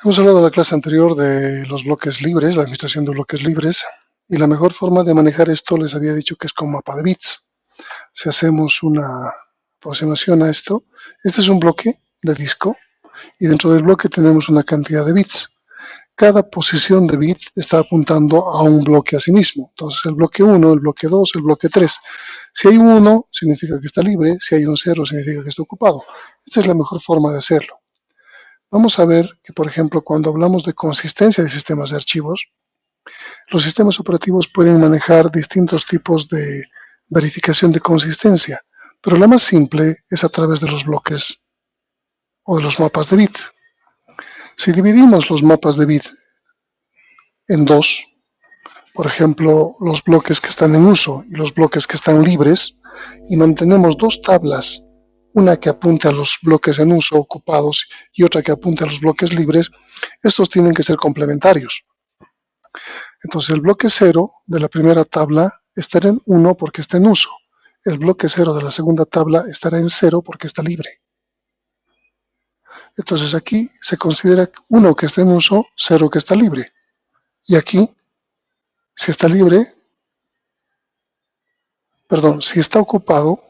Hemos hablado en la clase anterior de los bloques libres, la administración de bloques libres, y la mejor forma de manejar esto les había dicho que es con mapa de bits. Si hacemos una aproximación a esto, este es un bloque de disco y dentro del bloque tenemos una cantidad de bits. Cada posición de bit está apuntando a un bloque a sí mismo. Entonces el bloque 1, el bloque 2, el bloque 3. Si hay un 1, significa que está libre. Si hay un 0, significa que está ocupado. Esta es la mejor forma de hacerlo. Vamos a ver que, por ejemplo, cuando hablamos de consistencia de sistemas de archivos, los sistemas operativos pueden manejar distintos tipos de verificación de consistencia, pero la más simple es a través de los bloques o de los mapas de bit. Si dividimos los mapas de bit en dos, por ejemplo, los bloques que están en uso y los bloques que están libres, y mantenemos dos tablas, una que apunte a los bloques en uso ocupados y otra que apunte a los bloques libres, estos tienen que ser complementarios. Entonces el bloque 0 de la primera tabla estará en 1 porque está en uso. El bloque 0 de la segunda tabla estará en 0 porque está libre. Entonces aquí se considera 1 que está en uso, 0 que está libre. Y aquí, si está libre, perdón, si está ocupado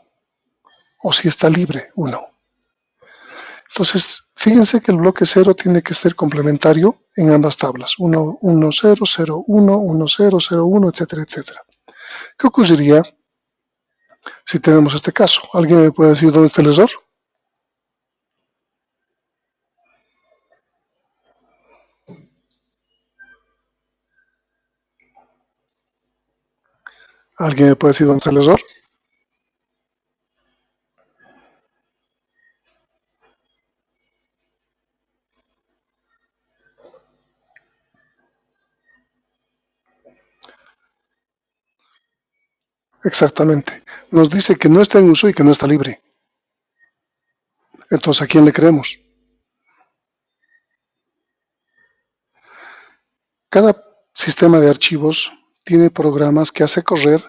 o si está libre, 1. Entonces, fíjense que el bloque 0 tiene que ser complementario en ambas tablas. 1, 1, 0, 0, 1, 1, 0, 0, 1, etcétera, etcétera. ¿Qué ocurriría si tenemos este caso? ¿Alguien me puede decir dónde está el error? ¿Alguien me puede decir dónde está el error? Exactamente. Nos dice que no está en uso y que no está libre. Entonces, ¿a quién le creemos? Cada sistema de archivos tiene programas que hace correr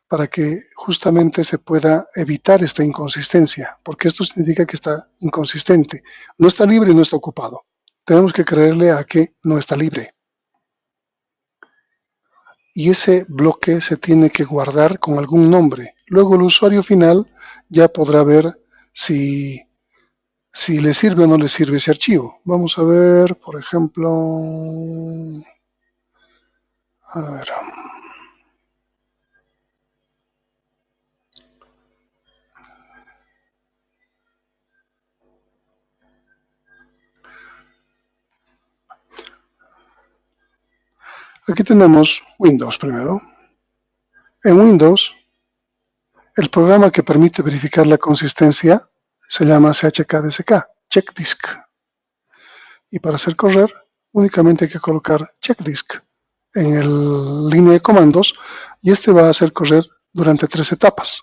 para que justamente se pueda evitar esta inconsistencia, porque esto significa que está inconsistente. No está libre y no está ocupado. Tenemos que creerle a que no está libre. Y ese bloque se tiene que guardar con algún nombre. Luego el usuario final ya podrá ver si le sirve o no le sirve ese archivo. Vamos a ver, por ejemplo, a ver. Aquí tenemos Windows primero. En Windows, el programa que permite verificar la consistencia se llama chkdsk, checkdisk. Y para hacer correr, únicamente hay que colocar checkdisk en el línea de comandos y este va a hacer correr durante 3 etapas.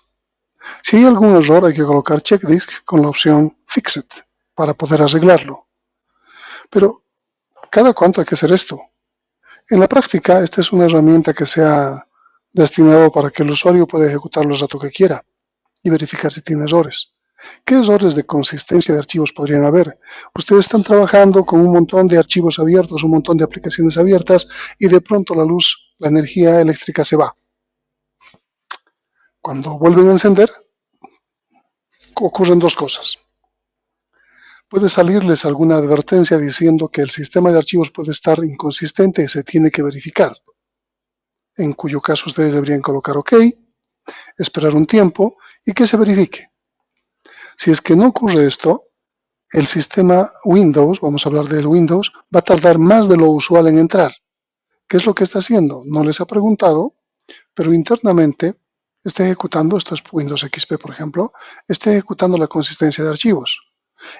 Si hay algún error, hay que colocar checkdisk con la opción fixit para poder arreglarlo. Pero, ¿cada cuánto hay que hacer esto? En la práctica, esta es una herramienta que se ha destinado para que el usuario pueda ejecutar los datos que quiera y verificar si tiene errores. ¿Qué errores de consistencia de archivos podrían haber? Ustedes están trabajando con un montón de archivos abiertos, un montón de aplicaciones abiertas y de pronto la luz, la energía eléctrica se va. Cuando vuelven a encender, ocurren dos cosas. Puede salirles alguna advertencia diciendo que el sistema de archivos puede estar inconsistente y se tiene que verificar, en cuyo caso ustedes deberían colocar OK, esperar un tiempo y que se verifique. Si es que no ocurre esto, el sistema Windows, vamos a hablar del Windows, va a tardar más de lo usual en entrar. ¿Qué es lo que está haciendo? No les ha preguntado, pero internamente está ejecutando, esto es Windows XP por ejemplo, está ejecutando la consistencia de archivos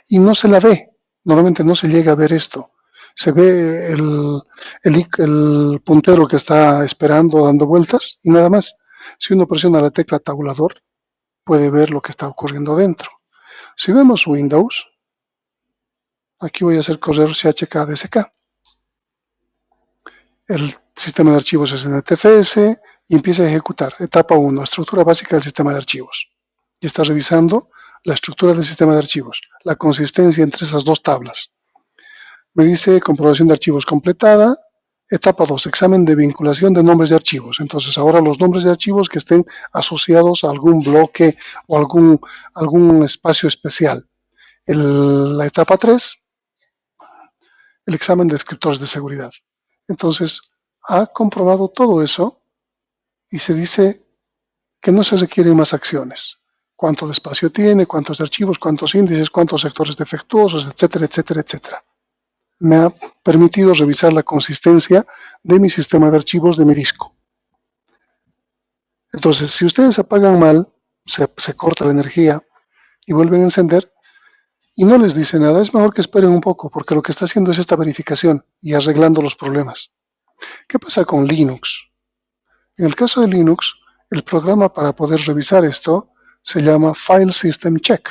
y no se la ve. Normalmente no se llega a ver esto. Se ve el puntero que está esperando, dando vueltas y nada más. Si uno presiona la tecla tabulador, puede ver lo que está ocurriendo dentro. Si vemos Windows, aquí voy a hacer correr chkdsk. El sistema de archivos es NTFS y empieza a ejecutar. Etapa 1, estructura básica del sistema de archivos. Y está revisando la estructura del sistema de archivos, la consistencia entre esas dos tablas. Me dice comprobación de archivos completada. Etapa 2, examen de vinculación de nombres de archivos. Entonces ahora los nombres de archivos que estén asociados a algún bloque o algún espacio especial. La etapa 3, el examen de descriptores de seguridad. Entonces ha comprobado todo eso y se dice que no se requieren más acciones. Cuánto de espacio tiene, cuántos archivos, cuántos índices, cuántos sectores defectuosos, etcétera, etcétera, etcétera. Me ha permitido revisar la consistencia de mi sistema de archivos de mi disco. Entonces, si ustedes apagan mal, se corta la energía y vuelven a encender y no les dice nada, es mejor que esperen un poco porque lo que está haciendo es esta verificación y arreglando los problemas. ¿Qué pasa con Linux? En el caso de Linux, el programa para poder revisar esto se llama File System Check.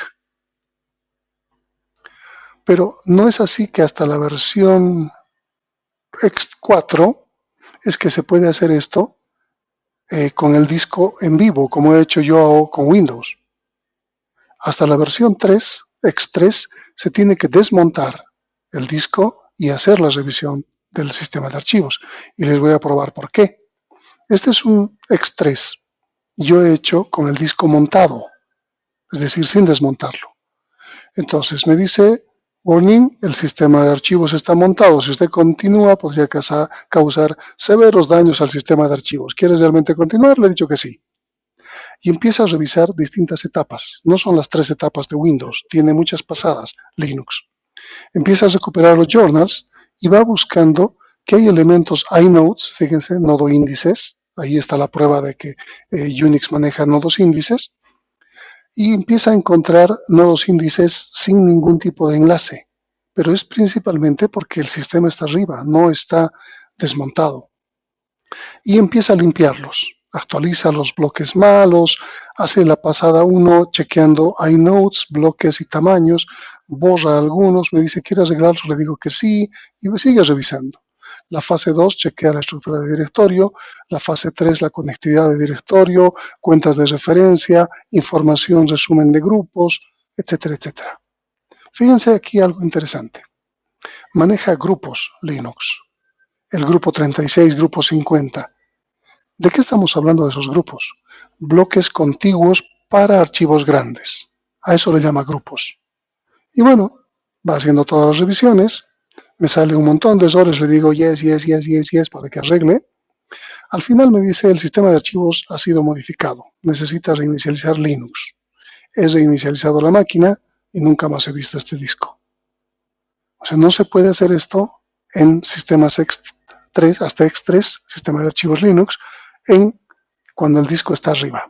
Pero no es así que hasta la versión X4 es que se puede hacer esto con el disco en vivo, como he hecho yo con Windows. Hasta la versión 3, X3, se tiene que desmontar el disco y hacer la revisión del sistema de archivos. Y les voy a probar por qué. Este es un X3. Yo he hecho con el disco montado, es decir, sin desmontarlo. Entonces me dice, warning, el sistema de archivos está montado. Si usted continúa, podría causar severos daños al sistema de archivos. ¿Quiere realmente continuar? Le he dicho que sí. Y empieza a revisar distintas etapas. No son las 3 etapas de Windows, tiene muchas pasadas Linux. Empieza a recuperar los journals y va buscando que hay elementos inodes, fíjense, nodo índices. Ahí está la prueba de que Unix maneja nodos índices. Y empieza a encontrar nodos índices sin ningún tipo de enlace, pero es principalmente porque el sistema está arriba, no está desmontado. Y empieza a limpiarlos, actualiza los bloques malos, hace la pasada 1 chequeando inodes, bloques y tamaños, borra algunos, me dice, ¿quiere arreglarlos? Le digo que sí, y me sigue revisando. La fase 2 chequea la estructura de directorio, la fase 3 la conectividad de directorio, cuentas de referencia, información, resumen de grupos, etcétera, etcétera. Fíjense aquí algo interesante. Maneja grupos Linux, el grupo 36, grupo 50. ¿De qué estamos hablando de esos grupos? Bloques contiguos para archivos grandes. A eso le llama grupos. Y bueno, va haciendo todas las revisiones, me sale un montón de errores, le digo yes, yes, yes, yes, yes para que arregle. Al final me dice el sistema de archivos ha sido modificado, necesita reinicializar Linux. He reinicializado la máquina y nunca más he visto este disco. O sea, no se puede hacer esto en sistemas X3, hasta X3, sistema de archivos Linux, cuando el disco está arriba.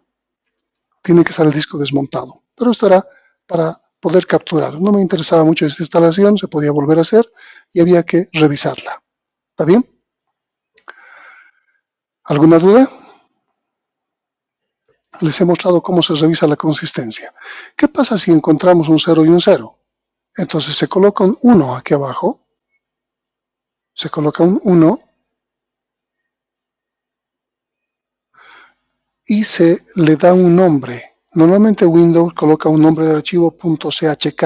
Tiene que estar el disco desmontado. Pero esto era para poder capturar. No me interesaba mucho esta instalación, se podía volver a hacer y había que revisarla. ¿Está bien? ¿Alguna duda? Les he mostrado cómo se revisa la consistencia. ¿Qué pasa si encontramos un 0 y un 0? Entonces se coloca un 1 aquí abajo, se coloca un 1 y se le da un nombre. Normalmente Windows coloca un nombre de archivo .chk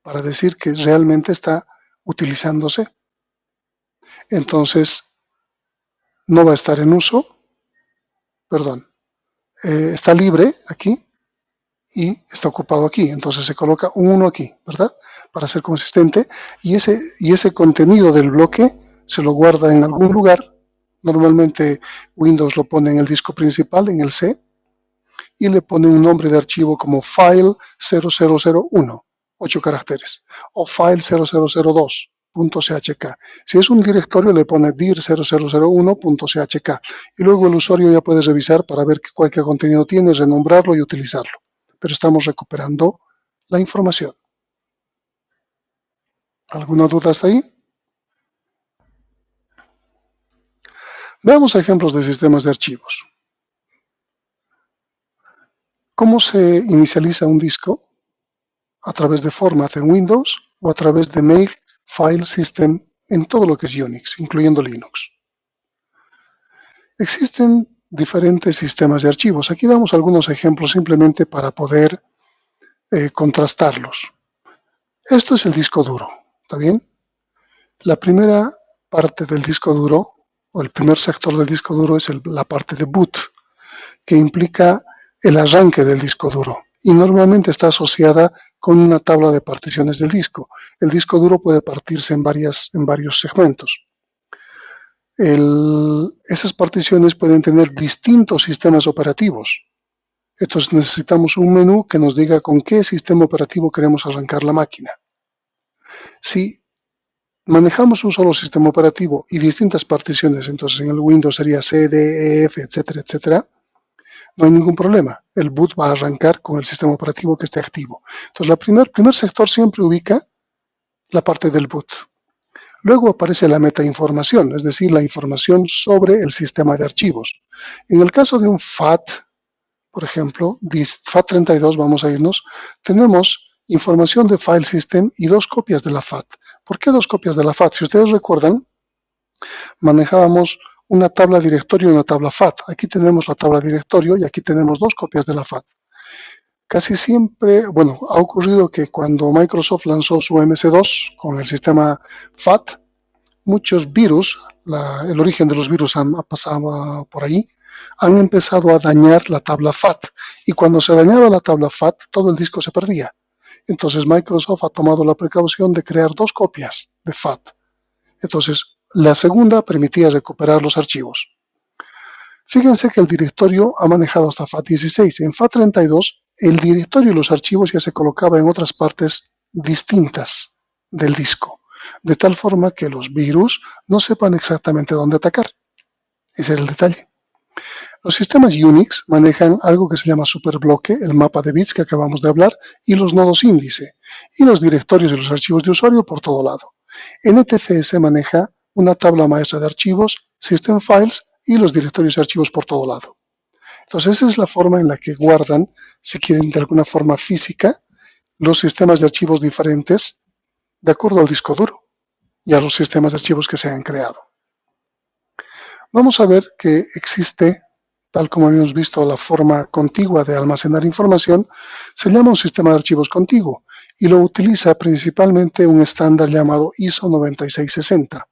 para decir que realmente está utilizándose. Entonces no va a estar en uso, perdón, está libre aquí y está ocupado aquí. Entonces se coloca un 1 aquí, ¿verdad? Para ser consistente. Y ese contenido del bloque se lo guarda en algún lugar. Normalmente Windows lo pone en el disco principal, en el C, y le pone un nombre de archivo como file 0001, 8 caracteres, o file 0002. .chk. Si es un directorio le pone dir 0001.chk y luego el usuario ya puede revisar para ver qué contenido tiene, renombrarlo y utilizarlo. Pero estamos recuperando la información. ¿Alguna duda hasta ahí? Veamos ejemplos de sistemas de archivos. ¿Cómo se inicializa un disco? A través de Format en Windows o a través de Mail File System en todo lo que es Unix, incluyendo Linux. Existen diferentes sistemas de archivos. Aquí damos algunos ejemplos simplemente para poder contrastarlos. Esto es el disco duro, ¿está bien? La primera parte del disco duro, o el primer sector del disco duro, es la parte de boot, que implica el arranque del disco duro y normalmente está asociada con una tabla de particiones del disco. El disco duro puede partirse en varios segmentos. Esas particiones pueden tener distintos sistemas operativos. Entonces necesitamos un menú que nos diga con qué sistema operativo queremos arrancar la máquina. Si manejamos un solo sistema operativo y distintas particiones, entonces en el Windows sería C, D, E, F, etcétera, etcétera, no hay ningún problema. El boot va a arrancar con el sistema operativo que esté activo. Entonces, el primer sector siempre ubica la parte del boot. Luego aparece la metainformación, es decir, la información sobre el sistema de archivos. En el caso de un FAT, por ejemplo, FAT32, vamos a irnos, tenemos información de file system y 2 copias de la FAT. ¿Por qué 2 copias de la FAT? Si ustedes recuerdan, manejábamos una tabla directorio y una tabla FAT. Aquí tenemos la tabla directorio y aquí tenemos 2 copias de la FAT. Casi siempre, bueno, ha ocurrido que cuando Microsoft lanzó su MS2 con el sistema FAT, muchos virus, el origen de los virus ha pasado por ahí, han empezado a dañar la tabla FAT. Y cuando se dañaba la tabla FAT, todo el disco se perdía. Entonces Microsoft ha tomado la precaución de crear 2 copias de FAT. Entonces, la segunda permitía recuperar los archivos. Fíjense que el directorio ha manejado hasta FAT16. En FAT32, el directorio y los archivos ya se colocaba en otras partes distintas del disco, de tal forma que los virus no sepan exactamente dónde atacar. Ese era el detalle. Los sistemas Unix manejan algo que se llama superbloque, el mapa de bits que acabamos de hablar, y los nodos índice, y los directorios y los archivos de usuario por todo lado. NTFS maneja una tabla maestra de archivos, system files y los directorios y archivos por todo lado. Entonces esa es la forma en la que guardan, si quieren de alguna forma física, los sistemas de archivos diferentes de acuerdo al disco duro y a los sistemas de archivos que se han creado. Vamos a ver que existe, tal como habíamos visto, la forma contigua de almacenar información, se llama un sistema de archivos contiguo y lo utiliza principalmente un estándar llamado ISO 9660,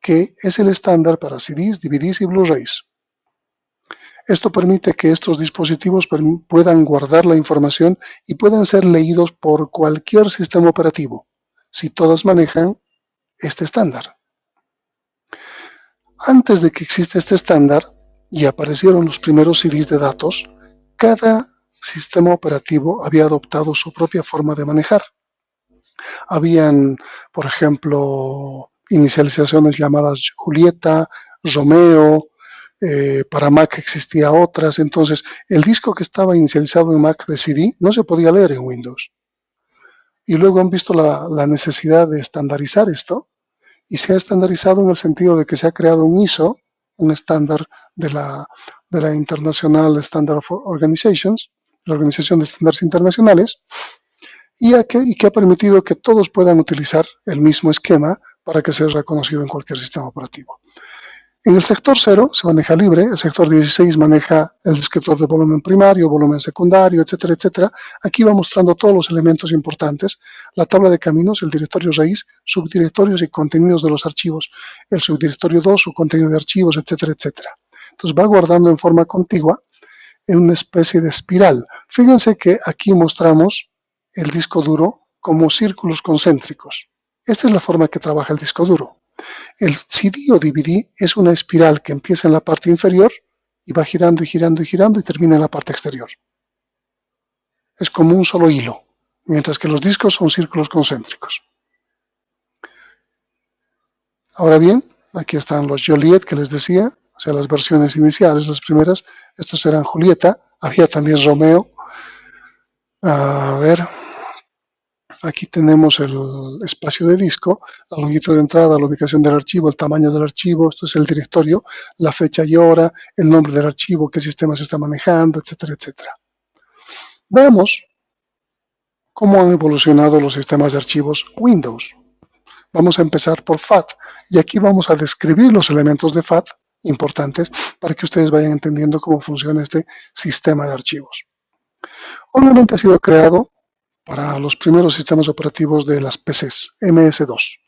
que es el estándar para CDs, DVDs y Blu-rays. Esto permite que estos dispositivos puedan guardar la información y puedan ser leídos por cualquier sistema operativo, si todas manejan este estándar. Antes de que exista este estándar y aparecieron los primeros CDs de datos, cada sistema operativo había adoptado su propia forma de manejar. Habían, por ejemplo, inicializaciones llamadas Julieta, Romeo, para Mac existía otras, entonces el disco que estaba inicializado en Mac de CD no se podía leer en Windows. Y luego han visto la necesidad de estandarizar esto, y se ha estandarizado en el sentido de que se ha creado un ISO, un estándar de la International Standard of Organizations, la Organización de Estándares Internacionales, y que ha permitido que todos puedan utilizar el mismo esquema para que sea reconocido en cualquier sistema operativo. En el sector 0 se maneja libre, el sector 16 maneja el descriptor de volumen primario, volumen secundario, etcétera, etcétera. Aquí va mostrando todos los elementos importantes, la tabla de caminos, el directorio raíz, subdirectorios y contenidos de los archivos, el subdirectorio 2, su contenido de archivos, etcétera, etcétera. Entonces va guardando en forma contigua en una especie de espiral. Fíjense que aquí mostramos el disco duro como círculos concéntricos. Esta es la forma que trabaja el disco duro. El CD o DVD es una espiral que empieza en la parte inferior y va girando y girando y girando y termina en la parte exterior. Es como un solo hilo, mientras que los discos son círculos concéntricos. Ahora bien, aquí están los Joliet que les decía, o sea, las versiones iniciales, las primeras. Estos eran Julieta, había también Romeo. A ver, aquí tenemos el espacio de disco, la longitud de entrada, la ubicación del archivo, el tamaño del archivo, esto es el directorio, la fecha y hora, el nombre del archivo, qué sistema se está manejando, etcétera, etcétera. Veamos cómo han evolucionado los sistemas de archivos Windows. Vamos a empezar por FAT y aquí vamos a describir los elementos de FAT importantes para que ustedes vayan entendiendo cómo funciona este sistema de archivos. Obviamente ha sido creado para los primeros sistemas operativos de las PCs, MS2.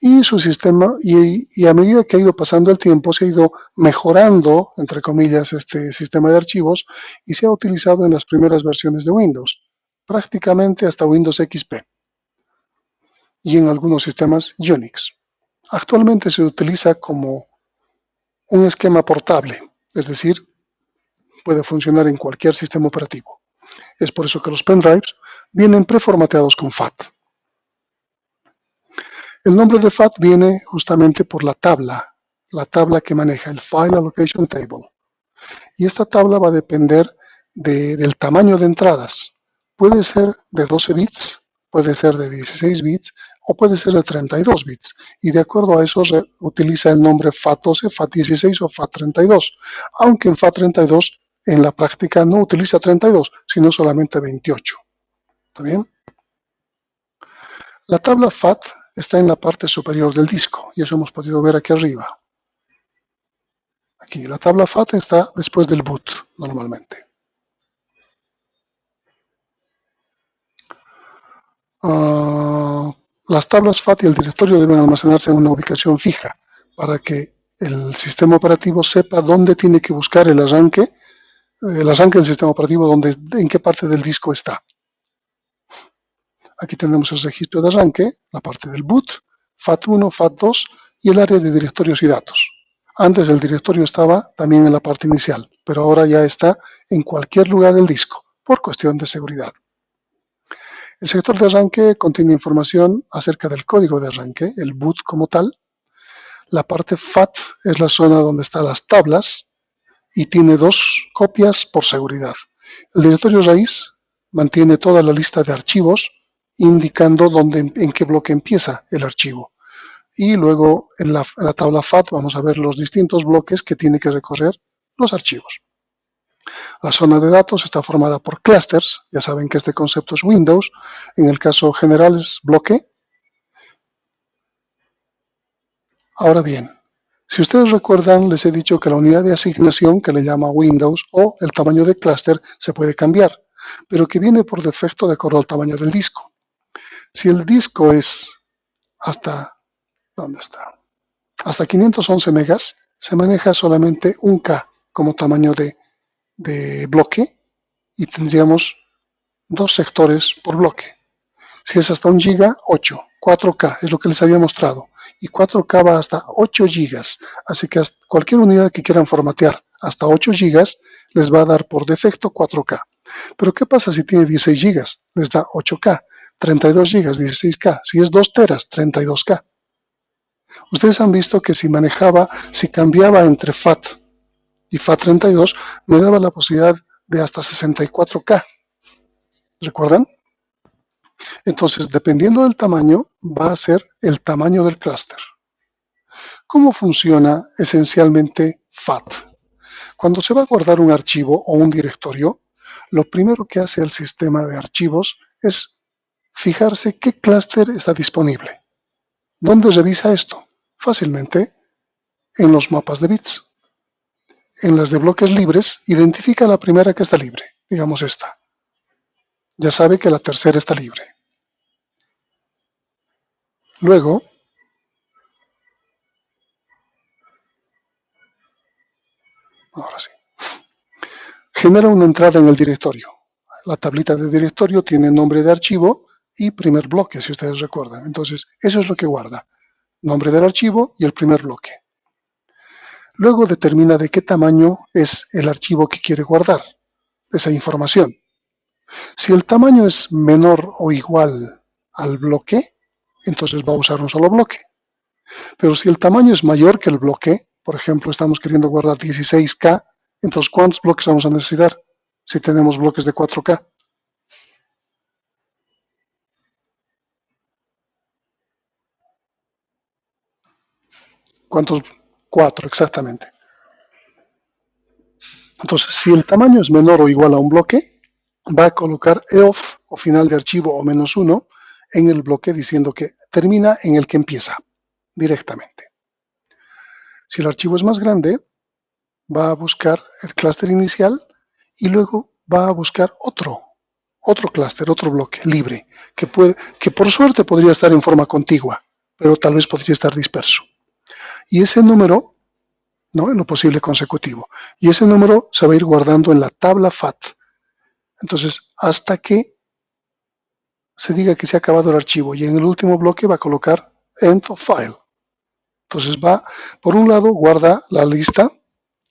Y su sistema, y a medida que ha ido pasando el tiempo, se ha ido mejorando, entre comillas, este sistema de archivos y se ha utilizado en las primeras versiones de Windows, prácticamente hasta Windows XP y en algunos sistemas Unix. Actualmente se utiliza como un esquema portable, es decir, puede funcionar en cualquier sistema operativo. Es por eso que los pendrives vienen preformateados con FAT. El nombre de FAT viene justamente por la tabla que maneja el File Allocation Table. Y esta tabla va a depender del tamaño de entradas. Puede ser de 12 bits, puede ser de 16 bits o puede ser de 32 bits. Y de acuerdo a eso se utiliza el nombre FAT12, FAT16 o FAT32. Aunque en FAT32 en la práctica no utiliza 32, sino solamente 28. ¿Está bien? La tabla FAT está en la parte superior del disco, y eso hemos podido ver aquí arriba. Aquí, la tabla FAT está después del boot, normalmente. Las tablas FAT y el directorio deben almacenarse en una ubicación fija, para que el sistema operativo sepa dónde tiene que buscar el arranque del sistema operativo, en qué parte del disco está. Aquí tenemos el registro de arranque, la parte del boot, FAT1, FAT2 y el área de directorios y datos. Antes el directorio estaba también en la parte inicial, pero ahora ya está en cualquier lugar del disco, por cuestión de seguridad. El sector de arranque contiene información acerca del código de arranque, el boot como tal. La parte FAT es la zona donde están las tablas y tiene 2 copias por seguridad. El directorio raíz mantiene toda la lista de archivos indicando en qué bloque empieza el archivo. Y luego en la tabla FAT vamos a ver los distintos bloques que tiene que recorrer los archivos. La zona de datos está formada por clusters, ya saben que este concepto es Windows, en el caso general es bloque. Ahora bien, si ustedes recuerdan, les he dicho que la unidad de asignación que le llama Windows o el tamaño de clúster se puede cambiar, pero que viene por defecto de acuerdo al tamaño del disco. Si el disco es hasta, ¿dónde está? Hasta 511 megas, se maneja solamente 1K como tamaño de bloque y tendríamos 2 sectores por bloque. Si es hasta 1 giga, 8. 4K es lo que les había mostrado. Y 4K va hasta 8 gigas. Así que cualquier unidad que quieran formatear hasta 8 gigas les va a dar por defecto 4K. Pero ¿qué pasa si tiene 16 gigas? Les da 8K. 32 gigas, 16K. Si es 2 teras, 32K. Ustedes han visto que si cambiaba entre FAT y FAT32, me daba la posibilidad de hasta 64K. ¿Recuerdan? Entonces, dependiendo del tamaño, va a ser el tamaño del clúster. ¿Cómo funciona esencialmente FAT? Cuando se va a guardar un archivo o un directorio, lo primero que hace el sistema de archivos es fijarse qué clúster está disponible. ¿Dónde revisa esto? Fácilmente en los mapas de bits. En las de bloques libres, identifica la primera que está libre, digamos esta. Ya sabe que la tercera está libre. Luego, ahora sí, genera una entrada en el directorio. La tablita de directorio tiene nombre de archivo y primer bloque, si ustedes recuerdan. Entonces, eso es lo que guarda. Nombre del archivo y el primer bloque. Luego determina de qué tamaño es el archivo que quiere guardar, esa información. Si el tamaño es menor o igual al bloque, entonces va a usar un solo bloque. Pero si el tamaño es mayor que el bloque, por ejemplo, estamos queriendo guardar 16K, entonces ¿cuántos bloques vamos a necesitar si tenemos bloques de 4K? ¿Cuántos? 4, exactamente. Entonces, si el tamaño es menor o igual a un bloque, va a colocar EOF o final de archivo o -1 en el bloque diciendo que termina en el que empieza directamente. Si el archivo es más grande, va a buscar el clúster inicial y luego va a buscar otro clúster, otro bloque libre, que por suerte podría estar en forma contigua. pero tal vez podría estar disperso. Y ese número, ¿no?, en lo posible consecutivo. Y ese número se va a ir guardando en la tabla FAT. Entonces, hasta que se diga que se ha acabado el archivo, y en el último bloque va a colocar End of File. Entonces va, por un lado, guarda la lista,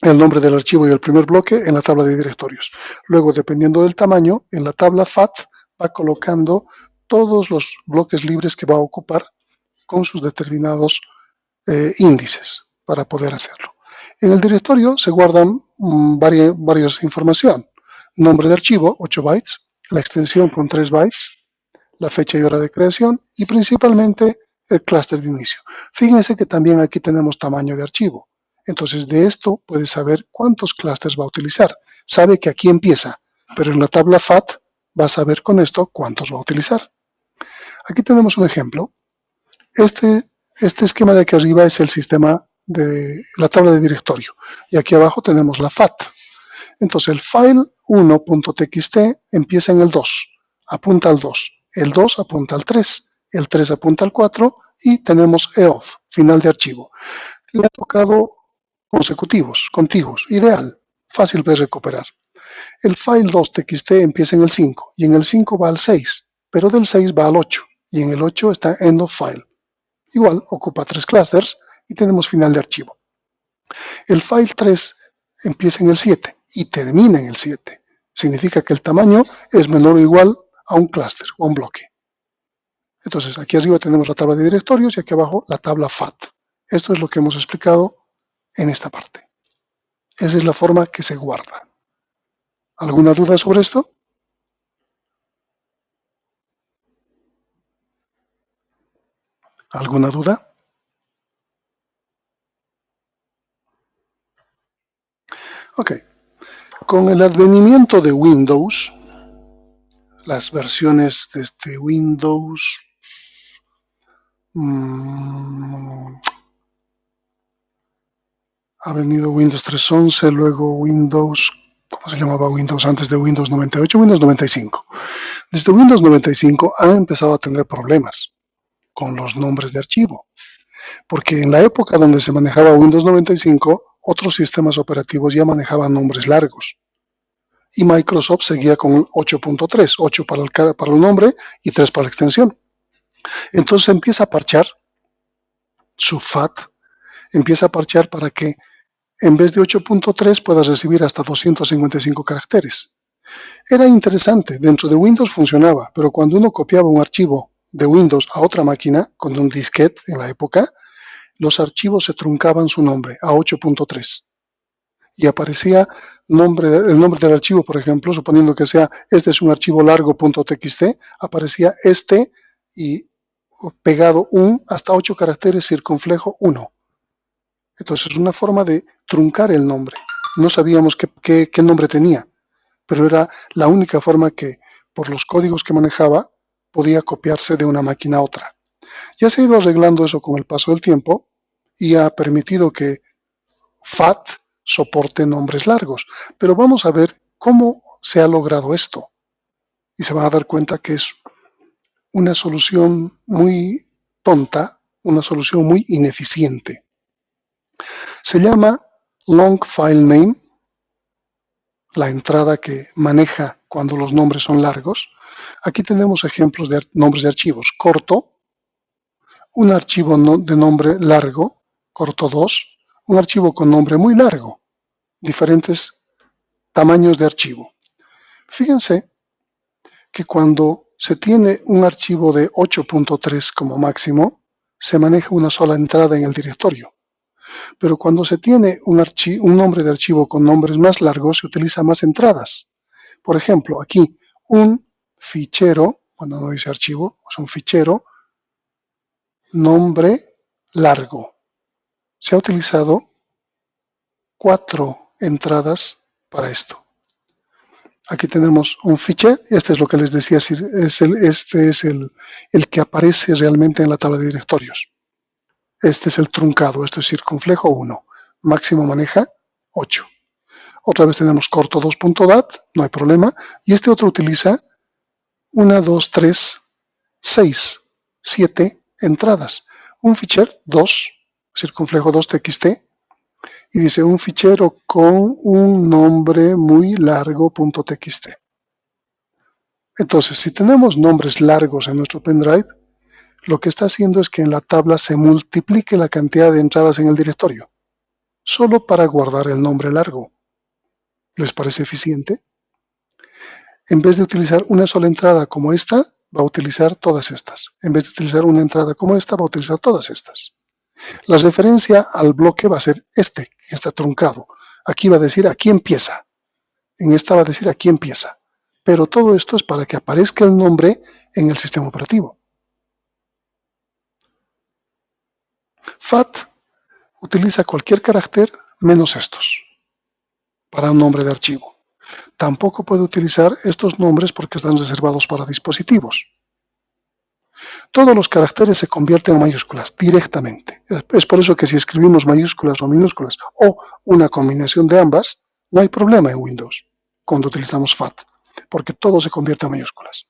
el nombre del archivo y el primer bloque en la tabla de directorios. Luego, dependiendo del tamaño, en la tabla FAT va colocando todos los bloques libres que va a ocupar con sus determinados índices para poder hacerlo. En el directorio se guardan varias información. Nombre de archivo, 8 bytes, la extensión con 3 bytes, la fecha y hora de creación y principalmente el clúster de inicio. Fíjense que también aquí tenemos tamaño de archivo. Entonces de esto puede saber cuántos clústeres va a utilizar. Sabe que aquí empieza, pero en la tabla FAT va a saber con esto cuántos va a utilizar. Aquí tenemos un ejemplo. Este esquema de aquí arriba es el sistema de la tabla de directorio. Y aquí abajo tenemos la FAT. Entonces el file 1.txt empieza en el 2, apunta al 2. El 2 apunta al 3, el 3 apunta al 4 y tenemos EOF, final de archivo. Le ha tocado consecutivos, contiguos, ideal, fácil de recuperar. El file 2.txt empieza en el 5 y en el 5 va al 6, pero del 6 va al 8 y en el 8 está end of file. Igual ocupa 3 clusters y tenemos final de archivo. El file 3 empieza en el 7 y termina en el 7. Significa que el tamaño es menor o igual a un clúster o a un bloque. Entonces, aquí arriba tenemos la tabla de directorios y aquí abajo la tabla FAT. Esto es lo que hemos explicado en esta parte. Esa es la forma que se guarda. ¿Alguna duda sobre esto? ¿Alguna duda? Ok. Con el advenimiento de Windows, las versiones de Windows ha venido Windows 3.11, luego Windows, ¿cómo se llamaba Windows antes de Windows 98? Windows 95. Desde Windows 95 ha empezado a tener problemas con los nombres de archivo, porque en la época donde se manejaba Windows 95, otros sistemas operativos ya manejaban nombres largos. Y Microsoft seguía con 8.3, 8 para el nombre y 3 para la extensión. Entonces empieza a parchar su FAT, empieza a parchar para que en vez de 8.3 puedas recibir hasta 255 caracteres. Era interesante, dentro de Windows funcionaba, pero cuando uno copiaba un archivo de Windows a otra máquina, con un disquete en la época, los archivos se truncaban su nombre a 8.3. Y aparecía el nombre del archivo, por ejemplo, suponiendo que sea, este es un archivo largo.txt, aparecía este y pegado hasta 8 caracteres circunflejo 1. Entonces es una forma de truncar el nombre. No sabíamos qué nombre tenía, pero era la única forma que, por los códigos que manejaba, podía copiarse de una máquina a otra. Ya se ha ido arreglando eso con el paso del tiempo y ha permitido que FAT soporte nombres largos. Pero vamos a ver cómo se ha logrado esto. Y se van a dar cuenta que es una solución muy tonta, una solución muy ineficiente. Se llama Long File Name, la entrada que maneja cuando los nombres son largos. Aquí tenemos ejemplos de nombres de archivos. Corto, un archivo de nombre largo, corto 2, un archivo con nombre muy largo, diferentes tamaños de archivo. Fíjense que cuando se tiene un archivo de 8.3 como máximo, se maneja una sola entrada en el directorio. Pero cuando se tiene un nombre de archivo con nombres más largos, se utiliza más entradas. Por ejemplo, aquí un fichero, cuando no dice archivo, es un fichero, nombre largo. Se ha utilizado 4 entradas para esto. Aquí tenemos un fichero, este es lo que les decía, este es el que aparece realmente en la tabla de directorios. Este es el truncado, esto es circunflejo 1. Máximo maneja 8. Otra vez tenemos corto 2.dat, no hay problema. Y este otro utiliza 1, 2, 3, 6, 7 entradas. un fichero 2, circunflejo 2 txt, y dice un fichero con un nombre muy largo .txt. Entonces, si tenemos nombres largos en nuestro pendrive, lo que está haciendo es que en la tabla se multiplique la cantidad de entradas en el directorio, solo para guardar el nombre largo. ¿Les parece eficiente? En vez de utilizar una sola entrada como esta, va a utilizar todas estas. En vez de utilizar una entrada como esta, va a utilizar todas estas. La referencia al bloque va a ser este, que está truncado. Aquí va a decir aquí empieza. En esta va a decir aquí empieza. Pero todo esto es para que aparezca el nombre en el sistema operativo. FAT utiliza cualquier carácter menos estos para un nombre de archivo. Tampoco puede utilizar estos nombres porque están reservados para dispositivos. Todos los caracteres se convierten en mayúsculas directamente. Es por eso que si escribimos mayúsculas o minúsculas o una combinación de ambas, no hay problema en Windows cuando utilizamos FAT, porque todo se convierte en mayúsculas.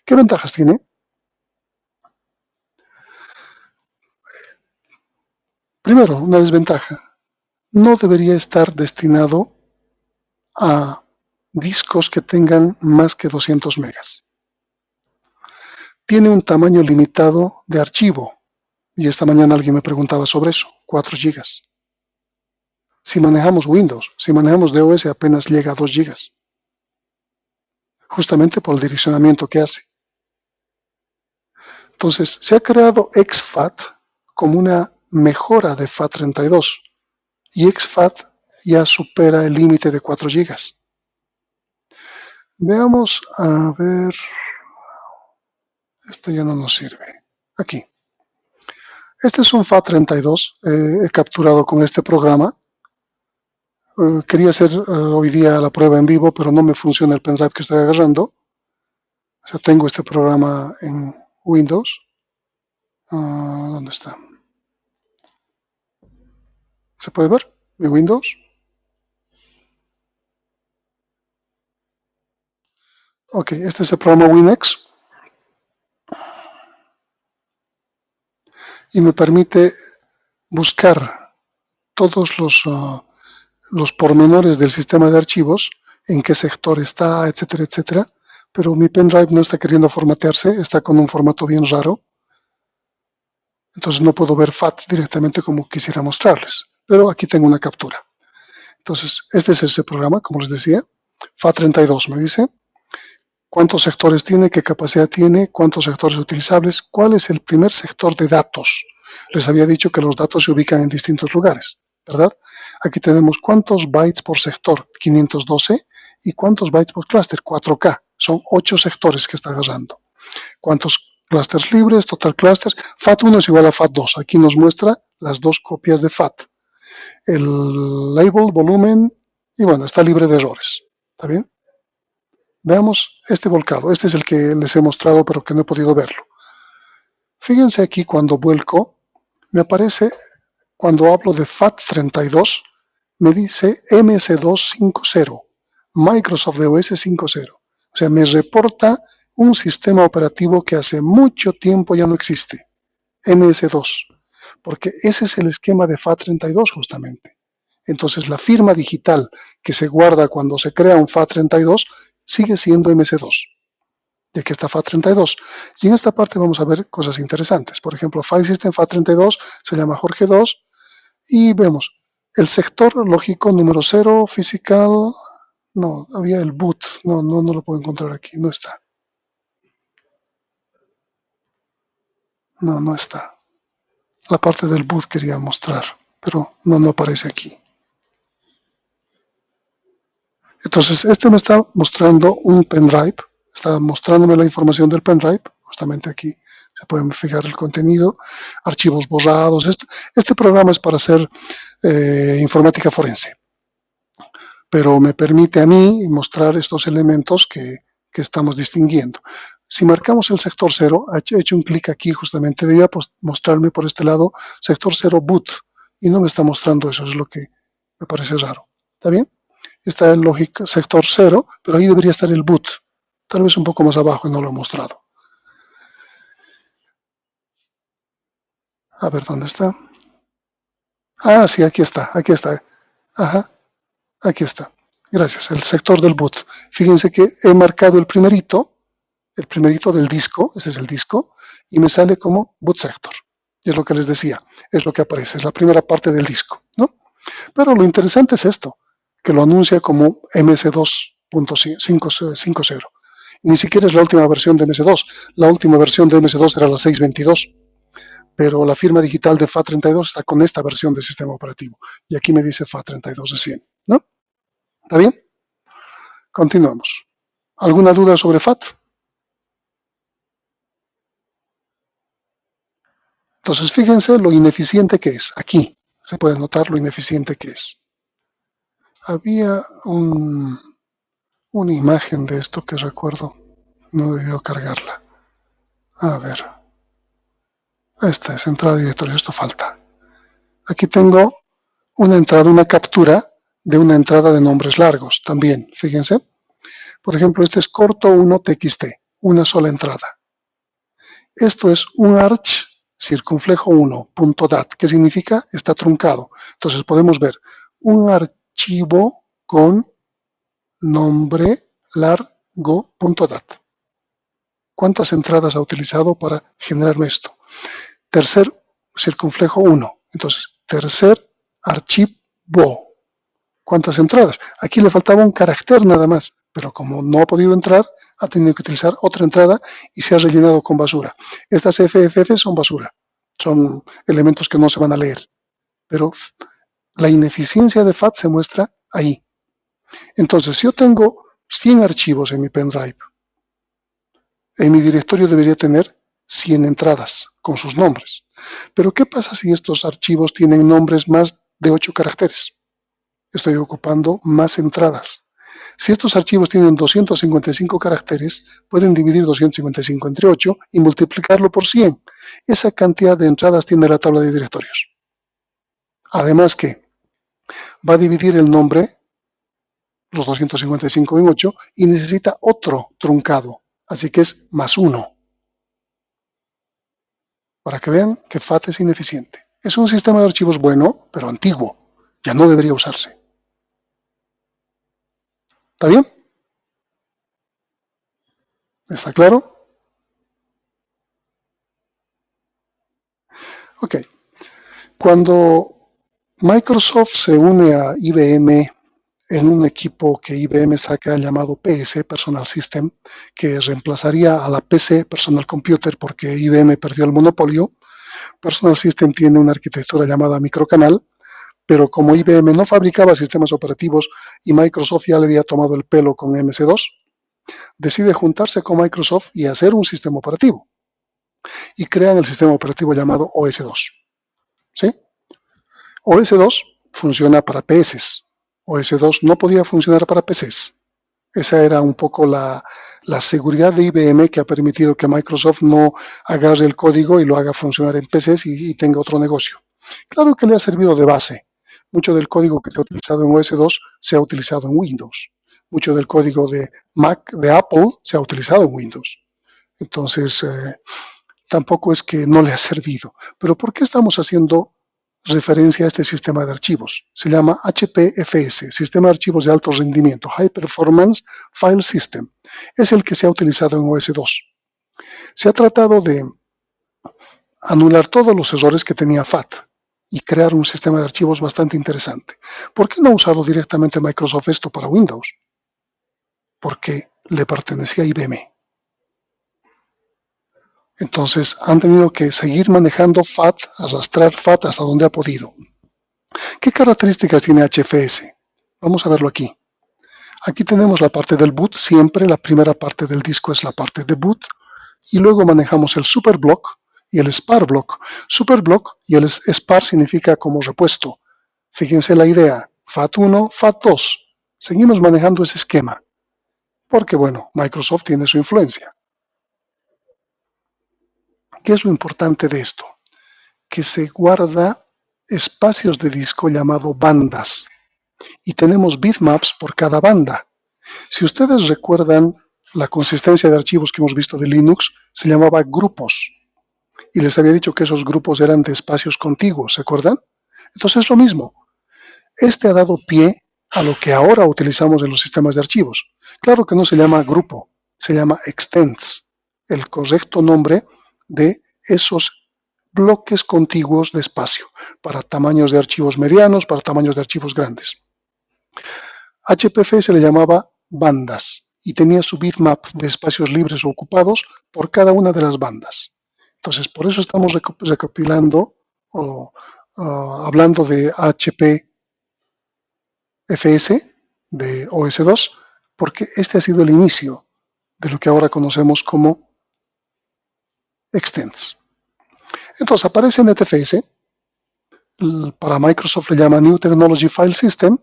¿Qué ventajas tiene? Primero, una desventaja. No debería estar destinado a discos que tengan más que 200 megas. Tiene un tamaño limitado de archivo, y esta mañana alguien me preguntaba sobre eso, 4 gigas. Si manejamos Windows, si manejamos DOS apenas llega a 2 gigas, justamente por el direccionamiento que hace. Entonces, se ha creado exFAT como una mejora de FAT32, y exFAT ya supera el límite de 4 gigas. Veamos, a ver, este ya no nos sirve. Aquí. Este es un FAT32, he capturado con este programa. Quería hacer hoy día la prueba en vivo, pero no me funciona el pendrive que estoy agarrando. O sea, tengo este programa en Windows. ¿Dónde está? ¿Se puede ver? Mi Windows. Ok, este es el programa WinX. Y me permite buscar todos los pormenores del sistema de archivos, en qué sector está, etcétera, etcétera. Pero mi pendrive no está queriendo formatearse, está con un formato bien raro. Entonces no puedo ver FAT directamente como quisiera mostrarles. Pero aquí tengo una captura. Entonces, este es ese programa, como les decía. FAT32 me dice cuántos sectores tiene, qué capacidad tiene, cuántos sectores utilizables, cuál es el primer sector de datos. Les había dicho que los datos se ubican en distintos lugares, ¿verdad? Aquí tenemos cuántos bytes por sector, 512, y cuántos bytes por clúster, 4K. Son 8 sectores que está agarrando. ¿Cuántos clústeres libres, total clusters? FAT1 es igual a FAT2. Aquí nos muestra las dos copias de FAT. El label, volumen, y bueno, está libre de errores. ¿Está bien? Veamos este volcado. Este es el que les he mostrado, pero que no he podido verlo. Fíjense aquí cuando vuelco, me aparece, cuando hablo de FAT32, me dice MS250, Microsoft DOS 5.0. O sea, me reporta un sistema operativo que hace mucho tiempo ya no existe, MS2, porque ese es el esquema de FAT32 justamente. Entonces, la firma digital que se guarda cuando se crea un FAT32 sigue siendo MS2. Y aquí está FAT32. Y en esta parte vamos a ver cosas interesantes. Por ejemplo, File System FAT32 se llama Jorge 2 y vemos el sector lógico número 0, physical. No, había el boot. No lo puedo encontrar aquí. No está. No está. La parte del boot quería mostrar, pero no aparece aquí. Entonces, este me está mostrando un pendrive. Está mostrándome la información del pendrive. Justamente aquí se pueden fijar el contenido, archivos borrados. Este programa es para hacer informática forense, pero me permite a mí mostrar estos elementos que estamos distinguiendo. Si marcamos el sector 0, he hecho un clic aquí justamente, debía mostrarme por este lado sector 0 boot, y no me está mostrando eso, es lo que me parece raro. ¿Está bien? Está el logic sector 0, pero ahí debería estar el boot, tal vez un poco más abajo y no lo he mostrado. A ver, ¿dónde está? Ah, sí, aquí está, aquí está. Ajá, aquí está. Gracias, el sector del boot. Fíjense que he marcado el primerito del disco, ese es el disco, y me sale como boot sector. Y es lo que les decía, es lo que aparece, es la primera parte del disco, ¿no? Pero lo interesante es esto, que lo anuncia como MS2.50. Ni siquiera es la última versión de MS2. La última versión de MS2 era la 6.22, pero la firma digital de FAT32 está con esta versión del sistema operativo. Y aquí me dice FAT32 de 100, ¿no? ¿Está bien? Continuamos. ¿Alguna duda sobre FAT? Entonces, fíjense lo ineficiente que es. Aquí se puede notar lo ineficiente que es. Había una imagen de esto que recuerdo. No debió cargarla. A ver. Esta es entrada de directorio. Esto falta. Aquí tengo una entrada, una captura de una entrada de nombres largos también. Fíjense. Por ejemplo, este es corto 1txt. Una sola entrada. Esto es un arch circunflejo 1.dat, que significa está truncado. Entonces podemos ver un archivo con nombre largo.dat. ¿Cuántas entradas ha utilizado para generarme esto? Tercer circunflejo 1. Entonces, tercer archivo. ¿Cuántas entradas? Aquí le faltaba un carácter nada más, pero como no ha podido entrar, ha tenido que utilizar otra entrada y se ha rellenado con basura. Estas FFF son basura, son elementos que no se van a leer, pero la ineficiencia de FAT se muestra ahí. Entonces, si yo tengo 100 archivos en mi pendrive, en mi directorio debería tener 100 entradas con sus nombres. Pero ¿qué pasa si estos archivos tienen nombres más de 8 caracteres? Estoy ocupando más entradas. Si estos archivos tienen 255 caracteres, pueden dividir 255 entre 8 y multiplicarlo por 100. Esa cantidad de entradas tiene la tabla de directorios. Además que va a dividir el nombre, los 255 en 8, y necesita otro truncado. Así que es más 1. Para que vean que FAT es ineficiente. Es un sistema de archivos bueno, pero antiguo. Ya no debería usarse. ¿Está bien? ¿Está claro? Ok. Cuando Microsoft se une a IBM en un equipo que IBM saca llamado PS, Personal System, que reemplazaría a la PC, Personal Computer, porque IBM perdió el monopolio, Personal System tiene una arquitectura llamada microcanal, pero como IBM no fabricaba sistemas operativos y Microsoft ya le había tomado el pelo con MS2, decide juntarse con Microsoft y hacer un sistema operativo. Y crean el sistema operativo llamado OS2. ¿Sí? OS2 funciona para PCs. OS2 no podía funcionar para PCs. Esa era un poco la seguridad de IBM que ha permitido que Microsoft no agarre el código y lo haga funcionar en PCs y tenga otro negocio. Claro que le ha servido de base. Mucho del código que se ha utilizado en OS2 se ha utilizado en Windows. Mucho del código de Mac, de Apple, se ha utilizado en Windows. Entonces, tampoco es que no le ha servido. Pero ¿por qué estamos haciendo referencia a este sistema de archivos? Se llama HPFS, Sistema de Archivos de Alto Rendimiento, High Performance File System. Es el que se ha utilizado en OS2. Se ha tratado de anular todos los errores que tenía FAT y crear un sistema de archivos bastante interesante. ¿Por qué no ha usado directamente Microsoft esto para Windows? Porque le pertenecía a IBM. Entonces han tenido que seguir manejando FAT, arrastrar FAT hasta donde ha podido. ¿Qué características tiene HFS? Vamos a verlo aquí. Aquí tenemos la parte del boot, siempre la primera parte del disco es la parte de boot, y luego manejamos el superblock y el spar block. Superblock y el spar significa como repuesto. Fíjense la idea, FAT1, FAT2. Seguimos manejando ese esquema, porque bueno, Microsoft tiene su influencia. ¿Qué es lo importante de esto? Que se guarda espacios de disco llamado bandas y tenemos bitmaps por cada banda. Si ustedes recuerdan la consistencia de archivos que hemos visto de Linux, se llamaba grupos. y les había dicho que esos grupos eran de espacios contiguos, ¿se acuerdan? Entonces es lo mismo. Este ha dado pie a lo que ahora utilizamos en los sistemas de archivos. Claro que no se llama grupo, se llama extents, el correcto nombre de esos bloques contiguos de espacio, para tamaños de archivos medianos, para tamaños de archivos grandes. HPF se le llamaba bandas y tenía su bitmap de espacios libres o ocupados por cada una de las bandas. Entonces, por eso estamos recopilando o hablando de HPFS de OS2, porque este ha sido el inicio de lo que ahora conocemos como extents. Entonces aparece NTFS, para Microsoft le llama New Technology File System,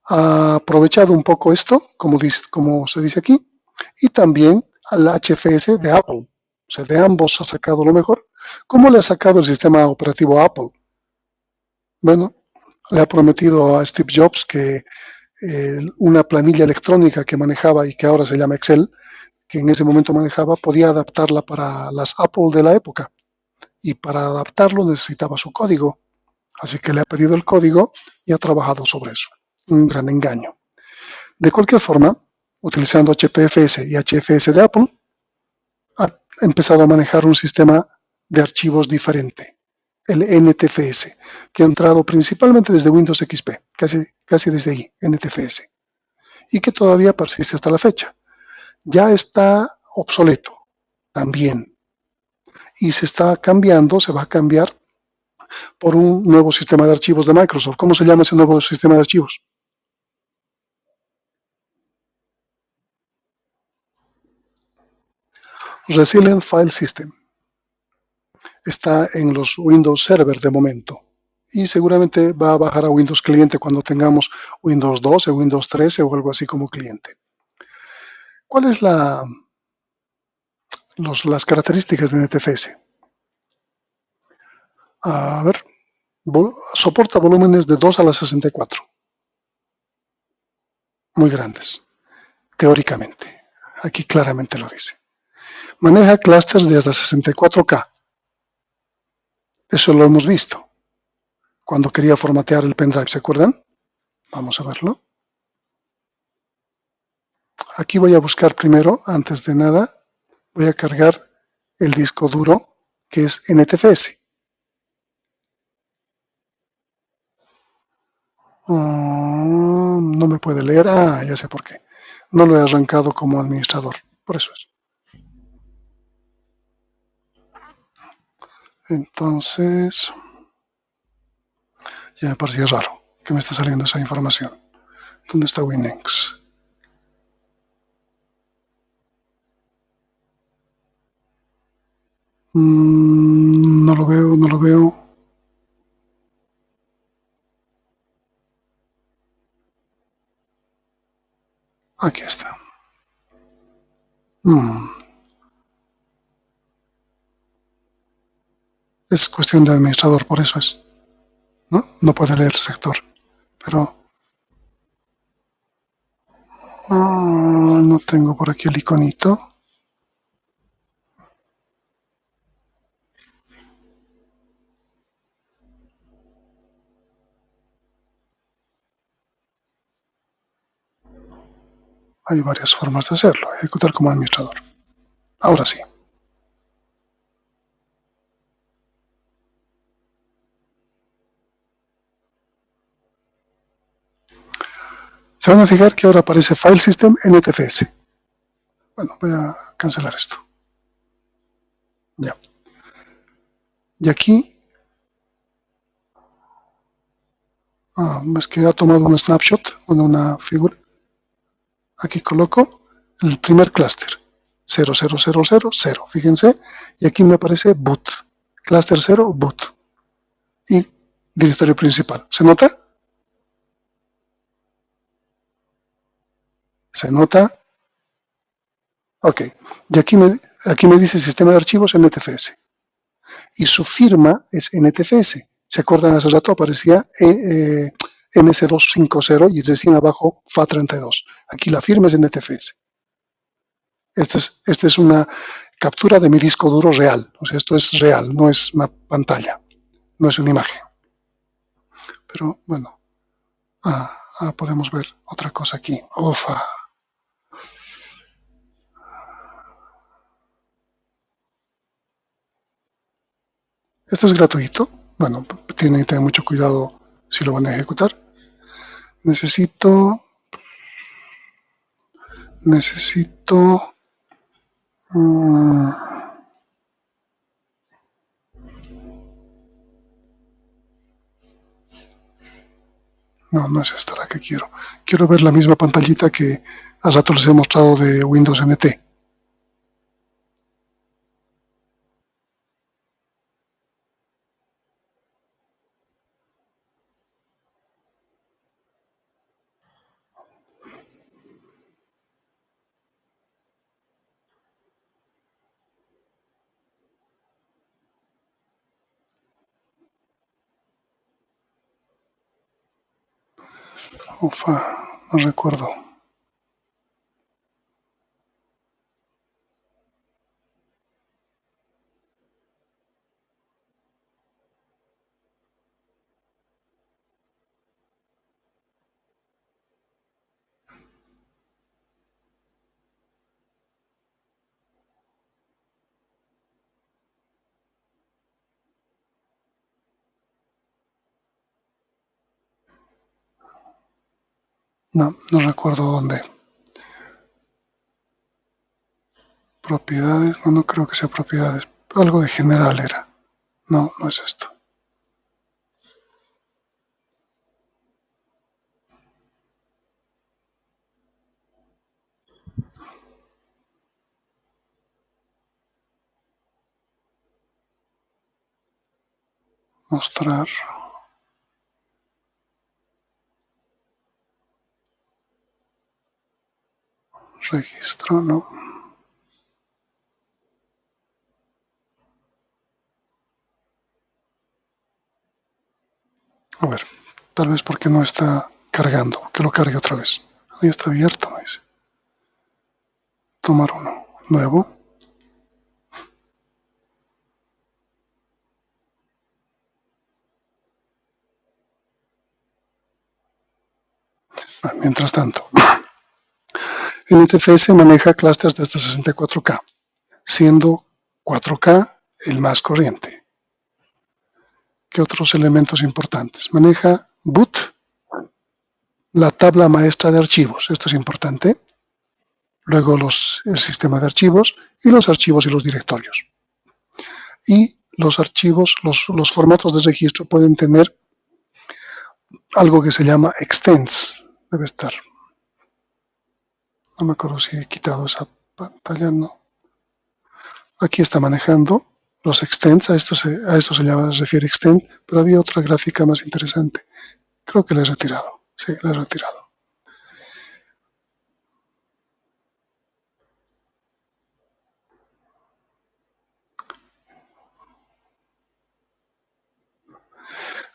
ha aprovechado un poco esto, como se dice aquí, y también al HFS de Apple. O sea, de ambos ha sacado lo mejor. ¿Cómo le ha sacado el sistema operativo a Apple? Bueno, le ha prometido a Steve Jobs que una planilla electrónica que manejaba y que ahora se llama Excel, que en ese momento manejaba, podía adaptarla para las Apple de la época. Y para adaptarlo necesitaba su código. Así que le ha pedido el código y ha trabajado sobre eso. Un gran engaño. De cualquier forma, utilizando HPFS y HFS de Apple, ha empezado a manejar un sistema de archivos diferente, el NTFS, que ha entrado principalmente desde Windows XP, casi desde ahí, NTFS, y que todavía persiste hasta la fecha. Ya está obsoleto también, y se va a cambiar por un nuevo sistema de archivos de Microsoft. ¿Cómo se llama ese nuevo sistema de archivos? Resilient File System. Está en los Windows Server de momento y seguramente va a bajar a Windows Cliente cuando tengamos Windows 12, Windows 13 o algo así como cliente. ¿Cuáles las características de NTFS? A ver, soporta volúmenes de 2 a la 64. Muy grandes, teóricamente. Aquí claramente lo dice. Maneja clústeres de hasta 64K. Eso lo hemos visto cuando quería formatear el pendrive, ¿se acuerdan? Vamos a verlo. Aquí voy a buscar primero, antes de nada, voy a cargar el disco duro que es NTFS. No me puede leer. Ya sé por qué. No lo he arrancado como administrador. Por eso es. Entonces, ya me parecía raro que me está saliendo esa información. ¿Dónde está Winx? No lo veo, no lo veo. Aquí está. Es cuestión de administrador, por eso es. No puede leer el sector. Pero no tengo por aquí el iconito. Hay varias formas de hacerlo. Ejecutar como administrador. Ahora sí. Se van a fijar que ahora aparece File System NTFS. Bueno, voy a cancelar esto. Ya. Y aquí, es que ha tomado un snapshot, una figura. Aquí coloco el primer clúster, 00000, fíjense, y aquí me aparece boot, clúster 0, boot, y directorio principal. ¿Se nota? ¿Se nota? Ok, y aquí me dice sistema de archivos NTFS, y su firma es NTFS. ¿Se acuerdan? Hace rato aparecía NC250 y decía abajo FA32. Aquí la firma es NTFS. Este es una captura de mi disco duro real. O sea, esto es real, no es una pantalla, no es una imagen. Pero bueno, podemos ver otra cosa aquí. Ofa. Esto es gratuito. Bueno, tienen que tener mucho cuidado si lo van a ejecutar. Necesito. mm, no, no es esta la que quiero. Quiero ver la misma pantallita que hace rato les he mostrado de Windows NT. Ufa, no recuerdo. No, no recuerdo dónde. Propiedades, no, no creo que sea propiedades. Algo de general era. No, no es esto. Mostrar. Registro, no. A ver, tal vez porque no está cargando. Que lo cargue otra vez. Ahí está abierto, me dice. Tomar uno. Nuevo. Mientras tanto, NTFS maneja clústeres de hasta 64K, siendo 4K el más corriente. ¿Qué otros elementos importantes? Maneja boot, la tabla maestra de archivos. Esto es importante. Luego el sistema de archivos y los archivos y los directorios. Y los archivos, los formatos de registro pueden tener algo que se llama extents. Debe estar. No me acuerdo si he quitado esa pantalla, no. Aquí está manejando los extents, a esto se refiere extent, pero había otra gráfica más interesante. Creo que la he retirado. Sí, la he retirado.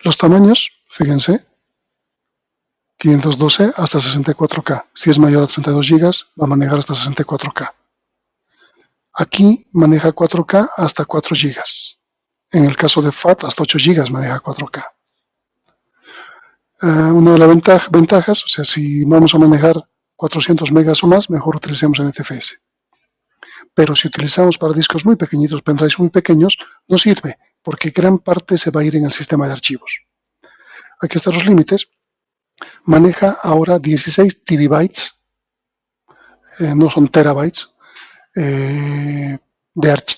Los tamaños, fíjense, 512 hasta 64K. Si es mayor a 32 GB, va a manejar hasta 64K. Aquí maneja 4K hasta 4 GB. En el caso de FAT, hasta 8 GB maneja 4K. Una de las ventajas, o sea, si vamos a manejar 400 megas o más, mejor utilicemos NTFS. Pero si utilizamos para discos muy pequeñitos, pendrives muy pequeños, no sirve, porque gran parte se va a ir en el sistema de archivos. Aquí están los límites. Maneja ahora 16 TB, no son terabytes,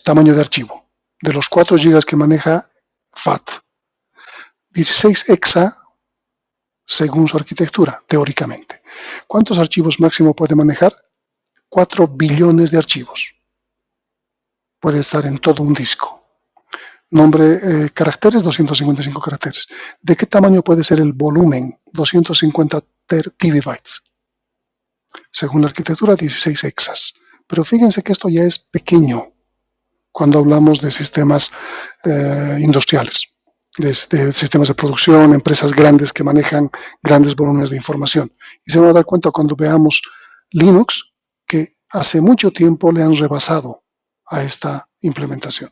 tamaño de archivo. De los 4 GB que maneja FAT. 16 exa según su arquitectura, teóricamente. ¿Cuántos archivos máximo puede manejar? 4 billones de archivos. Puede estar en todo un disco. Nombre, caracteres, 255 caracteres. ¿De qué tamaño puede ser el volumen? 250 TB. Según la arquitectura, 16 exas. Pero fíjense que esto ya es pequeño cuando hablamos de sistemas industriales, de sistemas de producción, empresas grandes que manejan grandes volúmenes de información. Y se van a dar cuenta cuando veamos Linux que hace mucho tiempo le han rebasado a esta implementación.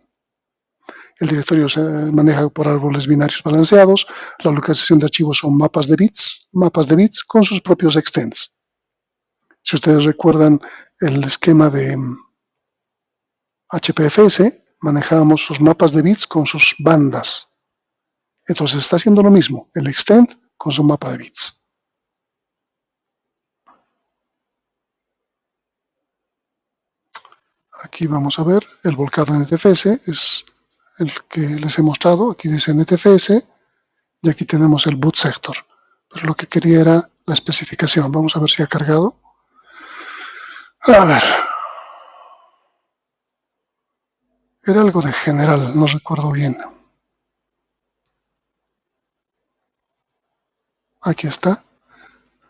El directorio se maneja por árboles binarios balanceados. La localización de archivos son mapas de bits con sus propios extents. Si ustedes recuerdan el esquema de HPFS, manejábamos sus mapas de bits con sus bandas. Entonces está haciendo lo mismo, el extend con su mapa de bits. Aquí vamos a ver el volcado NTFS, es el que les he mostrado. Aquí dice NTFS y aquí tenemos el boot sector. Pero lo que quería era la especificación. Vamos a ver si ha cargado. A ver. Era algo de general, no recuerdo bien. Aquí está.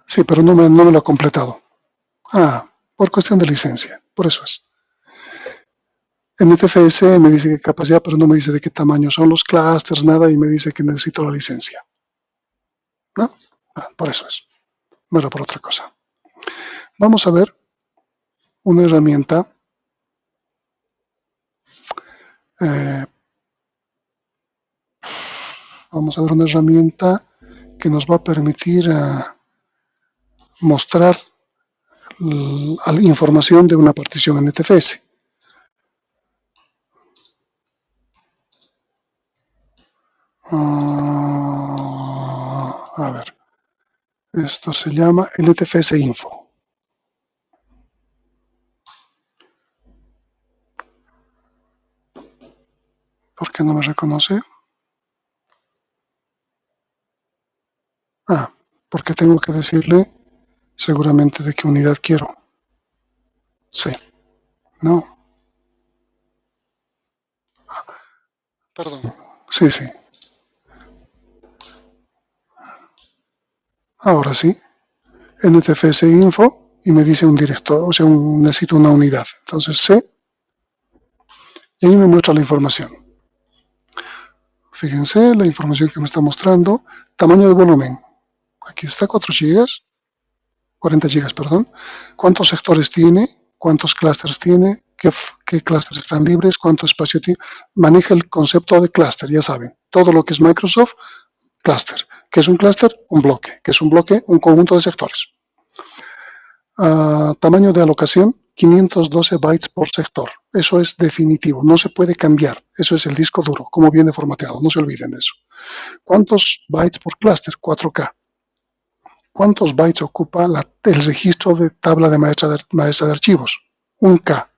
Sí, pero no me lo ha completado. Por cuestión de licencia, por eso es. En NTFS me dice qué capacidad, pero no me dice de qué tamaño son los clusters, nada, y me dice que necesito la licencia. ¿No? Por eso es. No era por otra cosa. Vamos a ver una herramienta que nos va a permitir mostrar la información de una partición NTFS. A ver, esto se llama NTFS Info. ¿Por qué no me reconoce? Porque tengo que decirle seguramente de qué unidad quiero. Sí. No. Perdón. Sí. Ahora sí. NTFS Info y me dice un director, o sea, necesito una unidad. Entonces C y ahí me muestra la información. Fíjense la información que me está mostrando. Tamaño de volumen. Aquí está 4 GB. 40 GB, perdón. ¿Cuántos sectores tiene? ¿Cuántos clústeres tiene? ¿Qué clústeres están libres? ¿Cuánto espacio tiene? Maneja el concepto de clúster, ya saben. Todo lo que es Microsoft, clúster. ¿Qué es un clúster? Un bloque. ¿Qué es un bloque? Un conjunto de sectores. Tamaño de alocación, 512 bytes por sector. Eso es definitivo, no se puede cambiar. Eso es el disco duro, como viene formateado, no se olviden de eso. ¿Cuántos bytes por clúster? 4K. ¿Cuántos bytes ocupa el registro de tabla de maestra de archivos? 1K.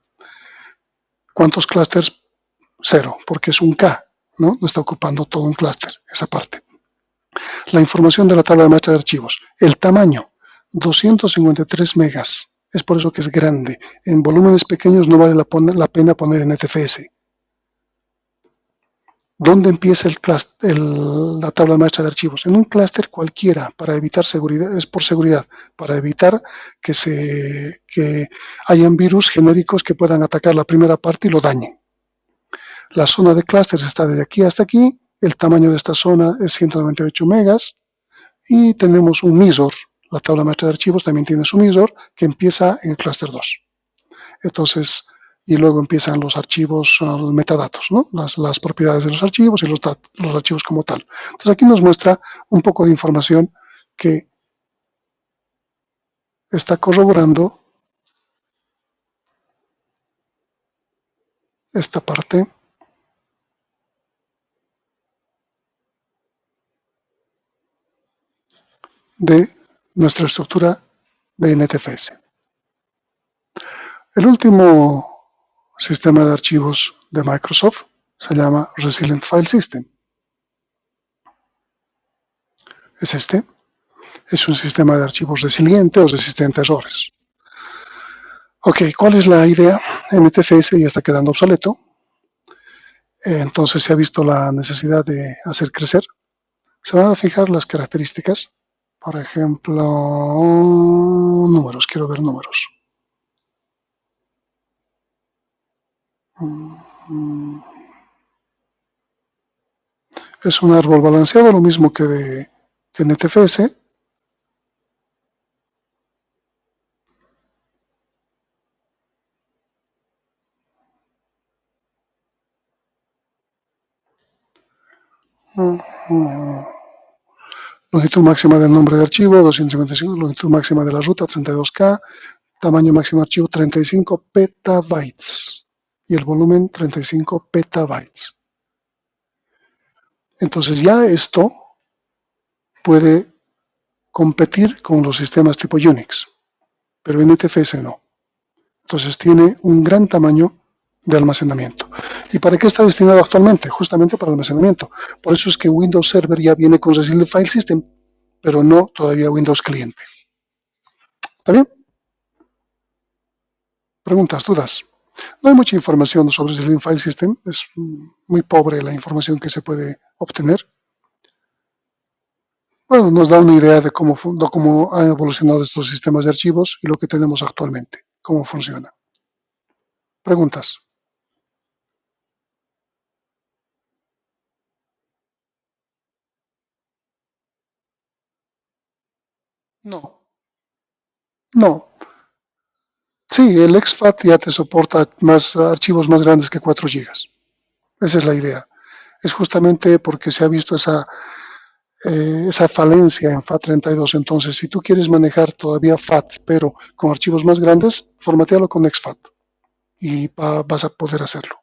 ¿Cuántos clústeres? 0, porque es un K, ¿no? No está ocupando todo un clúster, esa parte. La información de la tabla de maestra de archivos. El tamaño, 253 megas. Es por eso que es grande. En volúmenes pequeños no vale la pena poner NTFS. ¿Dónde empieza la tabla maestra de archivos? En un clúster cualquiera, para evitar seguridad, es por seguridad, para evitar que hayan virus genéricos que puedan atacar la primera parte y lo dañen. La zona de clústeres está desde aquí hasta aquí, el tamaño de esta zona es 198 megas y tenemos un MISOR. La tabla maestra de archivos también tiene su MISOR que empieza en el clúster 2. Entonces, y luego empiezan los archivos, metadatos, ¿no? Las propiedades de los archivos y los archivos como tal. Entonces aquí nos muestra un poco de información que está corroborando esta parte de nuestra estructura de NTFS. El último sistema de archivos de Microsoft se llama Resilient File System. Es este. Es un sistema de archivos resiliente o resistente a errores. Ok, ¿cuál es la idea? NTFS ya está quedando obsoleto. Entonces se ha visto la necesidad de hacer crecer. Se van a fijar las características. Por ejemplo, números. Quiero ver números. Es un árbol balanceado, lo mismo que NTFS. Longitud máxima del nombre de archivo, 255, longitud máxima de la ruta, 32K, tamaño máximo de archivo, 35 petabytes. Y el volumen, 35 petabytes. Entonces ya esto puede competir con los sistemas tipo Unix, pero NTFS no. Entonces tiene un gran tamaño de almacenamiento. ¿Y para qué está destinado actualmente? Justamente para almacenamiento. Por eso es que Windows Server ya viene con Resilient File System, pero no todavía Windows Cliente. ¿Está bien? Preguntas, dudas. No hay mucha información sobre Resilient File System, es muy pobre la información que se puede obtener. Bueno, nos da una idea de cómo han evolucionado estos sistemas de archivos y lo que tenemos actualmente, cómo funciona. Preguntas. No, no. Sí, el exFAT ya te soporta más archivos más grandes que 4 gigas. Esa es la idea. Es justamente porque se ha visto esa falencia en FAT32. Entonces, si tú quieres manejar todavía FAT, pero con archivos más grandes, formatealo con exFAT y vas a poder hacerlo.